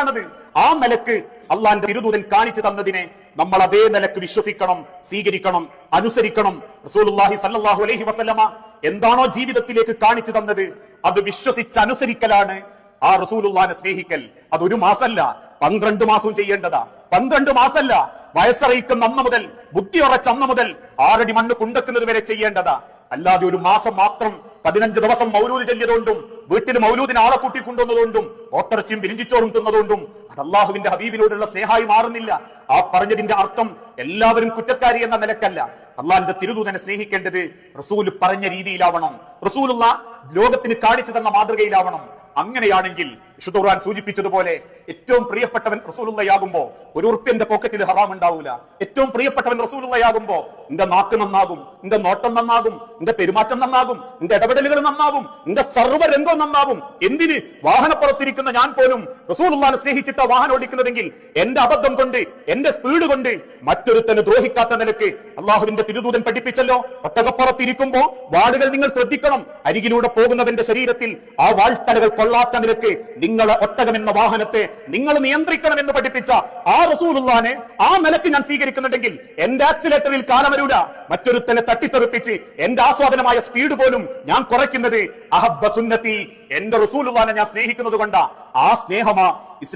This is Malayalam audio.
നിലക്കാണത്. ആ നിലക്ക് അള്ളാന്റെ തിരുദൂതൻ കാണിച്ചു തന്നതിനെ നമ്മൾ അതേ നിലക്ക് വിശ്വസിക്കണം, സ്വീകരിക്കണം, അനുസരിക്കണം. റസൂലുള്ളാഹി സ്വല്ലല്ലാഹു അലൈഹി വസല്ലമ എന്താണോ ജീവിതത്തിലേക്ക് കാണിച്ചു തന്നത് അത് വിശ്വസിച്ച് അനുസരിക്കലാണ് ആ റസൂലുള്ളാഹിനെ സ്നേഹിക്കൽ. അതൊരു മാസമല്ല, 12 മാസവും ചെയ്യേണ്ടതാ. 12 മാസമല്ല, വയസ്സറിയിക്കുന്ന അന്ന് മുതൽ, ബുദ്ധി ഉറച്ച അന്ന് മുതൽ 6 അടി മണ്ണ് കുണ്ടക്കുന്നത് വരെ ചെയ്യേണ്ടതാ. അല്ലാതെ ഒരു മാസം മാത്രം 15 ദിവസം മൗലൂദ് ചൊല്ലിയതുകൊണ്ടും വീട്ടിൽ മൗലൂദിന് ആളെ കൂട്ടിക്കൊണ്ടുവന്നതുകൊണ്ടും ഓത്തറച്ചിയും പിരിഞ്ചിച്ചോറും തിന്നതുകൊണ്ടും അത് അള്ളാഹുവിന്റെ ഹബീബിനോടുള്ള സ്നേഹമായി മാറുന്നില്ല. ആ പറഞ്ഞതിന്റെ അർത്ഥം എല്ലാവരും കുറ്റക്കാരി എന്ന നിലക്കല്ല. അള്ളാഹിന്റെ തിരുദൂതനെ സ്നേഹിക്കേണ്ടത് റസൂൽ പറഞ്ഞ രീതിയിലാവണം, റസൂലുള്ള ലോകത്തിന് കാണിച്ചു തന്ന മാതൃകയിലാവണം. അങ്ങനെയാണെങ്കിൽ വിശുദ്ധ ഖുർആൻ സൂചിപ്പിച്ചതുപോലെ ഏറ്റവും പ്രിയപ്പെട്ടവൻ റസൂലുള്ളയാകുമ്പോ ഒരു ഉറുപ്പ്യന്റെ പോക്കറ്റിൽ ഹറാം ഉണ്ടാവൂല. ഏറ്റവും പ്രിയപ്പെട്ടവൻ റസൂലുള്ളയാകുമ്പോ നിന്റെ നാക്ക് നന്നാകും, നിന്റെ നോട്ടം നന്നാകും, നിന്റെ പെരുമാറ്റം നന്നാകും, നിന്റെ ഇടപെടലുകൾ നന്നാവും, നിന്റെ സർവ്വരംഗം നന്നാവും. എന്തിന്? വാഹനപ്പുറത്തിരിക്കുന്ന ഞാൻ പോലും റസൂലുള്ളാഹിനെ സ്നേഹിച്ചിട്ട വാഹനം ഓടിക്കുന്നതെങ്കിൽ എന്റെ അബദ്ധം കൊണ്ട്, എന്റെ സ്പീഡ് കൊണ്ട് മറ്റൊരുത്തനെ ദ്രോഹിക്കാത്ത നിലക്ക് അള്ളാഹുവിന്റെ തിരുദൂതൻ പഠിപ്പിച്ചല്ലോ. ഒട്ടകപ്പുറത്തിരിക്കുമ്പോ വാളുകൾ നിങ്ങൾ ശ്രദ്ധിക്കണം. അരികിലൂടെ പോകുന്നവന്റെ ശരീരത്തിൽ ആ വാൾത്തലകൾ കൊള്ളാത്ത നിലക്ക് നിങ്ങളെ ഒട്ടകം എന്ന വാഹനത്തെ നിങ്ങൾ നിയന്ത്രിക്കണമെന്ന് പഠിപ്പിച്ച ആ റസൂലുള്ളാഹിനെ ആ നിലക്ക് ഞാൻ സ്വീകരിക്കുന്നുണ്ടെങ്കിൽ എന്റെ ആക്സിലേറ്ററിൽ കാലം വരൂല. മറ്റൊരുത്തനെ തട്ടിത്തെറിപ്പിച്ച് എന്റെ ആസ്വാദനമായ സ്പീഡ് പോലും ഞാൻ കുറയ്ക്കുന്നത് അഹബ്ബ സുന്നത്തി, എന്റെ റസൂലുള്ളാഹിനെ ഞാൻ സ്നേഹിക്കുന്നത് കൊണ്ടാ. ആ സ്നേഹമാ